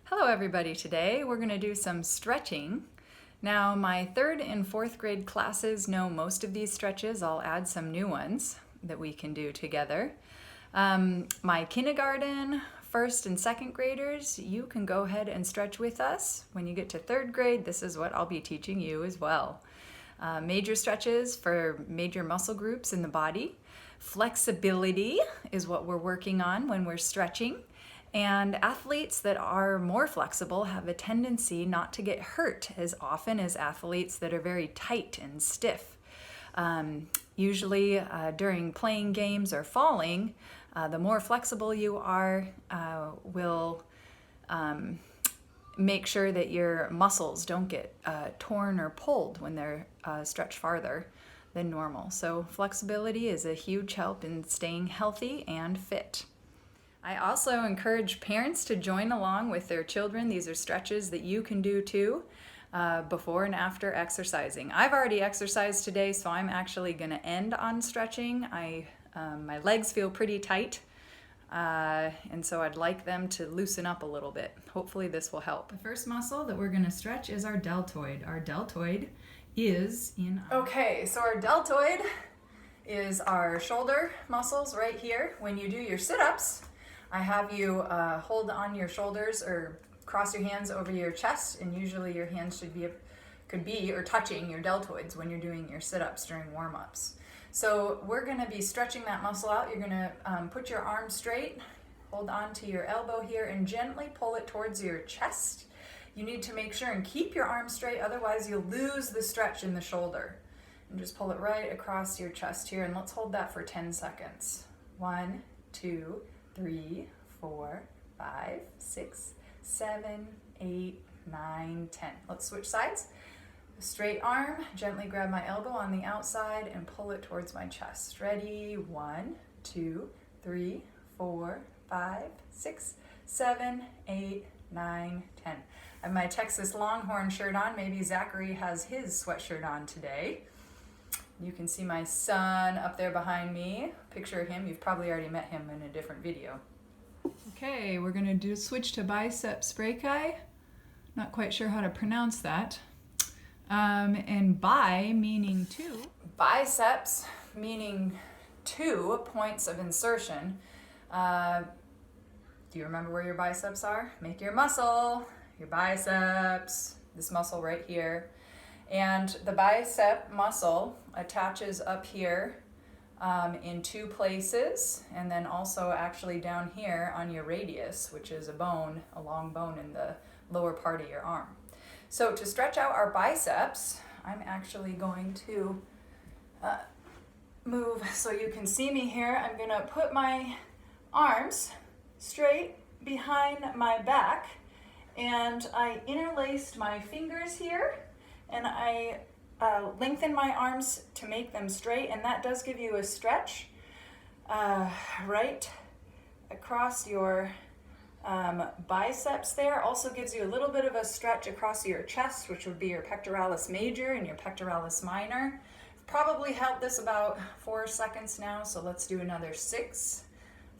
Hello everybody. Today we're going to do some stretching. Now my 3rd and 4th grade classes know most of these stretches. I'll add some new ones that we can do together. My kindergarten, 1st and 2nd graders, you can go ahead and stretch with us. When you get to 3rd grade, this is what I'll be teaching you as well. Major stretches for major muscle groups in the body. Flexibility is what we're working on when we're stretching. And athletes that are more flexible have a tendency not to get hurt as often as athletes that are very tight and stiff. Usually during playing games or falling, the more flexible you are will make sure that your muscles don't get torn or pulled when they're stretched farther than normal. So flexibility is a huge help in staying healthy and fit. I also encourage parents to join along with their children. These are stretches that you can do too before and after exercising. I've already exercised today, so I'm actually going to end on stretching. My legs feel pretty tight, and so I'd like them to loosen up a little bit. Hopefully this will help. The first muscle that we're going to stretch is our deltoid. Our deltoid is in... Okay, so our deltoid is our shoulder muscles right here. When you do your sit-ups, I have you hold on your shoulders or cross your hands over your chest, and usually your hands could be touching your deltoids when you're doing your sit-ups during warm-ups. So we're going to be stretching that muscle out. You're going to put your arm straight, hold on to your elbow here, and gently pull it towards your chest. You need to make sure and keep your arm straight, otherwise you'll lose the stretch in the shoulder. And just pull it right across your chest here, and let's hold that for 10 seconds. 1, 2, 3, 4, 5, 6, 7, 8, 9, 10. Let's switch sides. Straight arm, gently grab my elbow on the outside and pull it towards my chest. Ready? 1, 2, 3, 4, 5, 6, 7, 8, 9, 10. I have my Texas Longhorn shirt on. Maybe Zachary has his sweatshirt on today. You can see my son up there behind me. Picture him. You've probably already met him in a different video. Okay, we're going to switch to biceps brachii. Not quite sure how to pronounce that. And bi meaning 2. Biceps meaning 2 points of insertion. Do you remember where your biceps are? Make your muscle, your biceps, this muscle right here. And the bicep muscle attaches up here in 2 places, and then also actually down here on your radius, which is a long bone in the lower part of your arm. So to stretch out our biceps, I'm actually going to move so you can see me here. I'm going to put my arms straight behind my back, and I interlaced my fingers here, and I lengthen my arms to make them straight, and that does give you a stretch right across your biceps there. Also gives you a little bit of a stretch across your chest, which would be your pectoralis major and your pectoralis minor. Probably held this about 4 seconds now, so let's do another 6,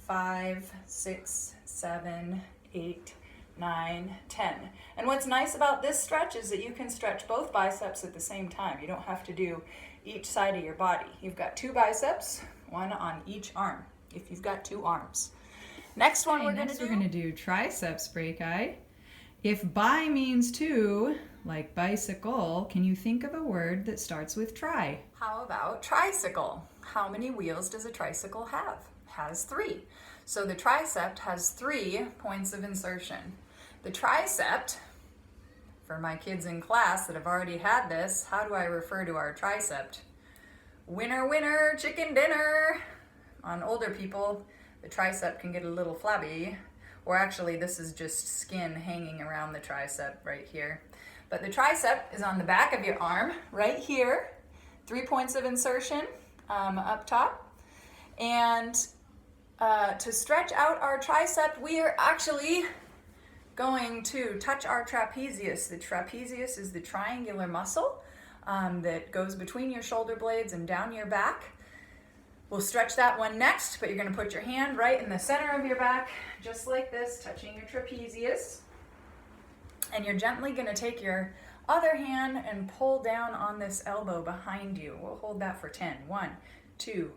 5, 6, 7, 8, 9, 10. And what's nice about this stretch is that you can stretch both biceps at the same time. You don't have to do each side of your body. You've got 2 biceps, 1 on each arm, if you've got 2 arms. Next one we're going to do triceps brachii. If bi means 2, like bicycle, can you think of a word that starts with tri? How about tricycle? How many wheels does a tricycle have? Has 3. So the tricep has 3 points of insertion. The tricep, for my kids in class that have already had this, how do I refer to our tricep? Winner, winner, chicken dinner. On older people, the tricep can get a little flabby, or actually this is just skin hanging around the tricep right here. But the tricep is on the back of your arm, right here. 3 points of insertion up top. And to stretch out our tricep, we are actually going to touch our trapezius. The trapezius is the triangular muscle that goes between your shoulder blades and down your back. We'll stretch that one next, but you're going to put your hand right in the center of your back, just like this, touching your trapezius. And you're gently gonna take your other hand and pull down on this elbow behind you. We'll hold that for 10. 1, 2,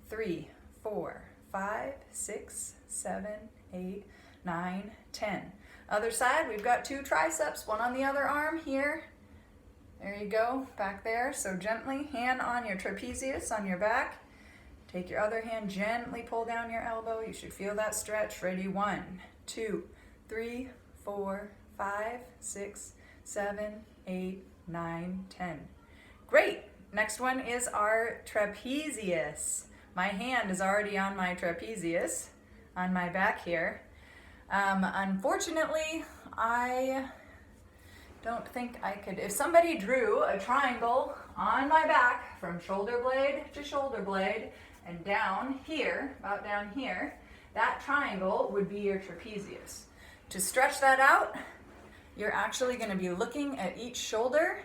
3, 4, 5, 6, 7, 8, 9, 10. Other side, we've got 2 triceps, one on the other arm here. There you go, back there. So gently, hand on your trapezius on your back. Take your other hand, gently pull down your elbow. You should feel that stretch. Ready? 1, 2, 3, 4, 5, 6, 7, 8, 9, 10. Great. Next one is our trapezius. My hand is already on my trapezius, on my back here. Unfortunately, I don't think I could. If somebody drew a triangle on my back from shoulder blade to shoulder blade and down here, about down here, that triangle would be your trapezius. To stretch that out, you're actually going to be looking at each shoulder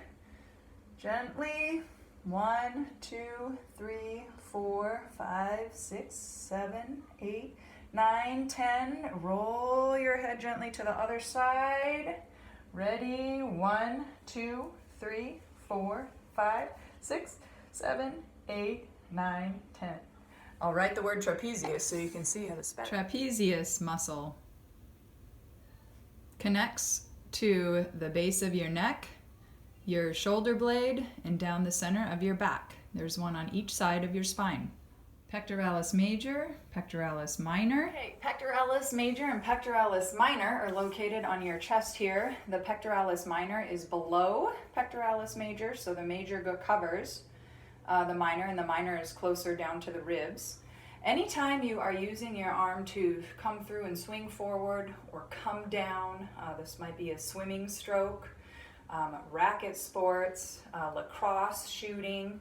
gently. 1, 2, 3, 4, 5, 6, 7, 8, 9, 10. Roll your head gently to the other side. Ready? 1, 2, 3, 4, 5, 6, 7, 8, 9, 10. I'll write the word trapezius so you can see how to spell it. Trapezius muscle connects to the base of your neck, your shoulder blade, and down the center of your back. There's one on each side of your spine. Pectoralis major, pectoralis minor. Okay, pectoralis major and pectoralis minor are located on your chest here. The pectoralis minor is below pectoralis major, so the major covers the minor, and the minor is closer down to the ribs. Anytime you are using your arm to come through and swing forward or come down, this might be a swimming stroke, racket sports, lacrosse shooting,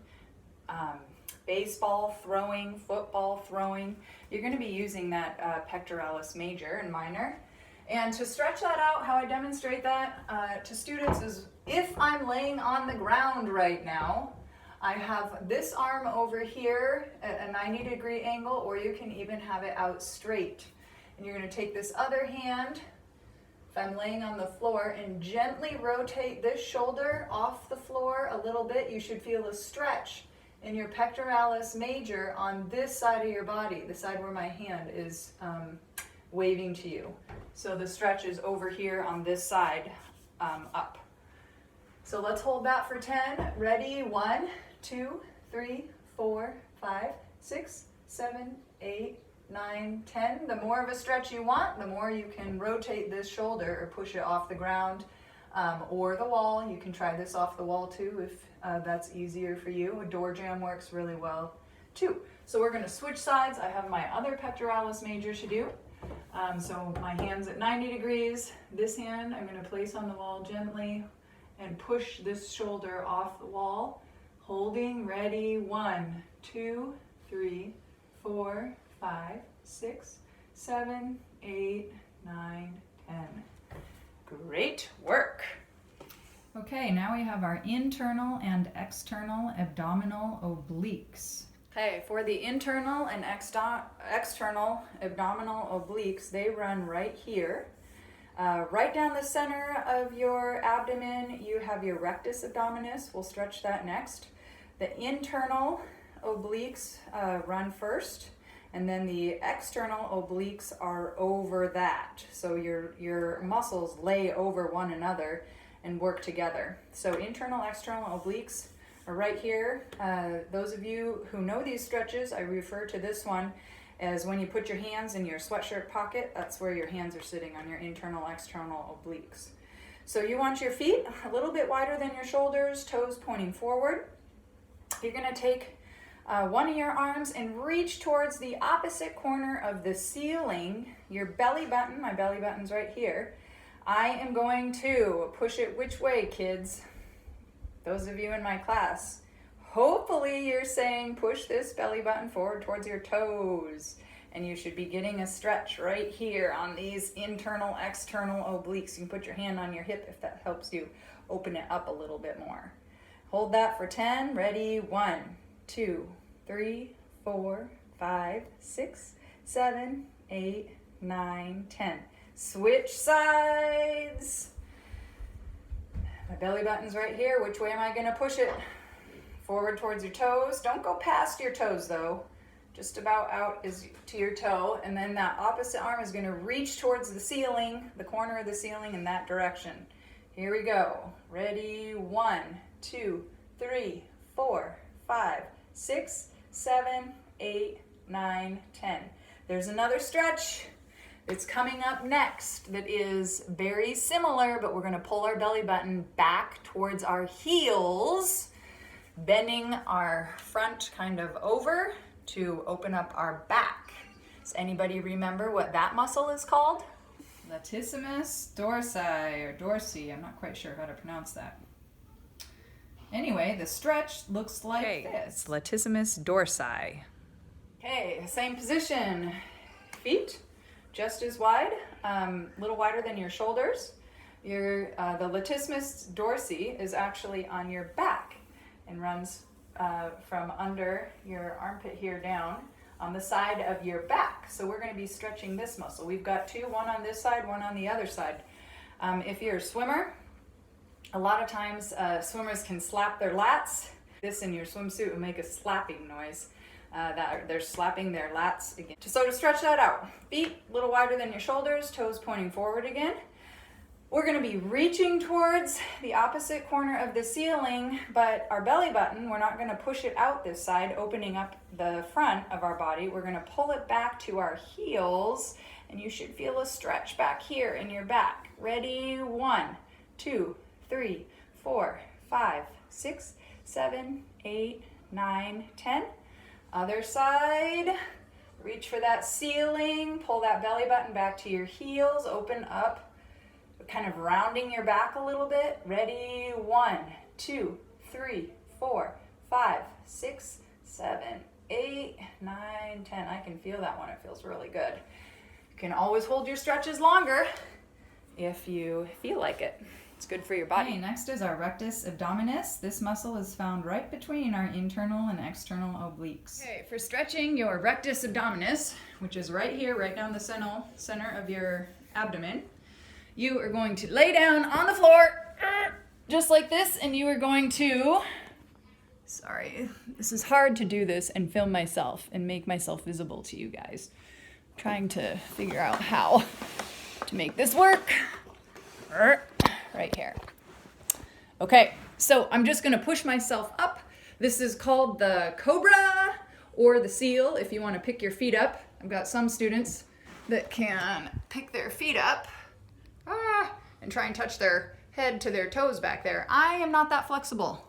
baseball throwing, football throwing, you're going to be using that pectoralis major and minor. And to stretch that out, how I demonstrate that to students is if I'm laying on the ground right now, I have this arm over here at a 90-degree angle, or you can even have it out straight. And you're going to take this other hand, if I'm laying on the floor, and gently rotate this shoulder off the floor a little bit. You should feel a stretch in your pectoralis major on this side of your body, the side where my hand is waving to you. So the stretch is over here on this side up. So let's hold that for 10. Ready? 1, 2, 3, 4, 5, 6, 7, 8, 9, 10. The more of a stretch you want, the more you can rotate this shoulder or push it off the ground or the wall. You can try this off the wall too if that's easier for you. A door jamb works really well too. So we're going to switch sides. I have my other pectoralis major to do. So my hand's at 90 degrees. This hand I'm going to place on the wall gently and push this shoulder off the wall. Holding, ready, 1, 2, 3, 4, 5, 6, 7, 8, 9, 10. Great work. Okay, now we have our internal and external abdominal obliques. Okay, for the internal and external abdominal obliques, they run right here. Right down the center of your abdomen, you have your rectus abdominis. We'll stretch that next. The internal obliques run first, and then the external obliques are over that. So your muscles lay over one another and work together. So internal, external obliques are right here. Those of you who know these stretches, I refer to this one as when you put your hands in your sweatshirt pocket. That's where your hands are sitting, on your internal, external obliques. So you want your feet a little bit wider than your shoulders, toes pointing forward. You're going to take one of your arms and reach towards the opposite corner of the ceiling, your belly button. My belly button's right here. I am going to push it which way, kids? Those of you in my class, hopefully you're saying push this belly button forward towards your toes. And you should be getting a stretch right here on these internal, external obliques. You can put your hand on your hip if that helps you open it up a little bit more. Hold that for 10. Ready? 1, 2, 3, 4, 5, 6, 7, 8, 9, 10. Switch sides. My belly button's right here. Which way am I gonna push it? Forward towards your toes. Don't go past your toes though. Just about out is to your toe, and then that opposite arm is gonna reach towards the ceiling, the corner of the ceiling in that direction. Here we go. Ready? 1, 2, 3, 4, 5, 6, 7, 8, 9, 10. There's another stretch that's coming up next that is very similar, but we're gonna pull our belly button back towards our heels, bending our front kind of over to open up our back. Does anybody remember what that muscle is called? Latissimus dorsi, or dorsi, I'm not quite sure how to pronounce that. Anyway, the stretch looks like this. It's latissimus dorsi. Okay, same position. Feet just as wide, a little wider than your shoulders. The latissimus dorsi is actually on your back and runs from under your armpit here down on the side of your back. So we're going to be stretching this muscle. We've got two, one on this side, one on the other side. If you're a swimmer, a lot of times swimmers can slap their lats. This in your swimsuit will make a slapping noise. That they're slapping their lats again. So to stretch that out, feet a little wider than your shoulders, toes pointing forward again. We're going to be reaching towards the opposite corner of the ceiling, but our belly button, we're not going to push it out this side, opening up the front of our body. We're going to pull it back to our heels, and you should feel a stretch back here in your back. Ready? 1, 2, 3, 4, 5, 6, 7, 8, 9, 10. Other side. Reach for that ceiling, pull that belly button back to your heels, open up, kind of rounding your back a little bit. Ready? 1, 2, 3, 4, 5, 6, 7, 8, 9, 10. I can feel that one. It feels really good. You can always hold your stretches longer if you feel like it. It's good for your body. Okay, next is our rectus abdominis. This muscle is found right between our internal and external obliques. Okay, for stretching your rectus abdominis, which is right here, right down the center of your abdomen, you are going to lay down on the floor, just like this, and you are going to, sorry, this is hard to do this and film myself and make myself visible to you guys. I'm trying to figure out how to make this work. Right here. Okay, so I'm just gonna push myself up. This is called the cobra or the seal if you wanna pick your feet up. I've got some students that can pick their feet up and try and touch their head to their toes back there. I am not that flexible.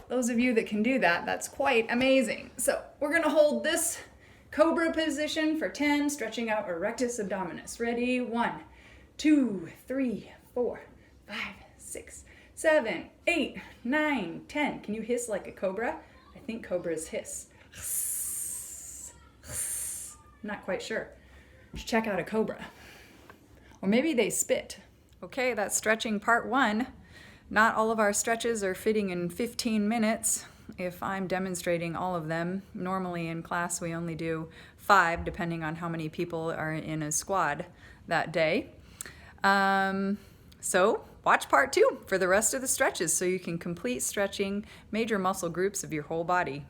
Those of you that can do that, that's quite amazing. So we're gonna hold this cobra position for 10, stretching out our rectus abdominis. Ready? 1, 2, 3, 4, 5, 6, 7, 8, 9, 10. Can you hiss like a cobra? I think cobras hiss. I'm not quite sure. You should check out a cobra. Or maybe they spit. Okay, that's stretching part 1. Not all of our stretches are fitting in 15 minutes. If I'm demonstrating all of them, normally in class we only do 5, depending on how many people are in a squad that day. So watch part 2 for the rest of the stretches so you can complete stretching major muscle groups of your whole body.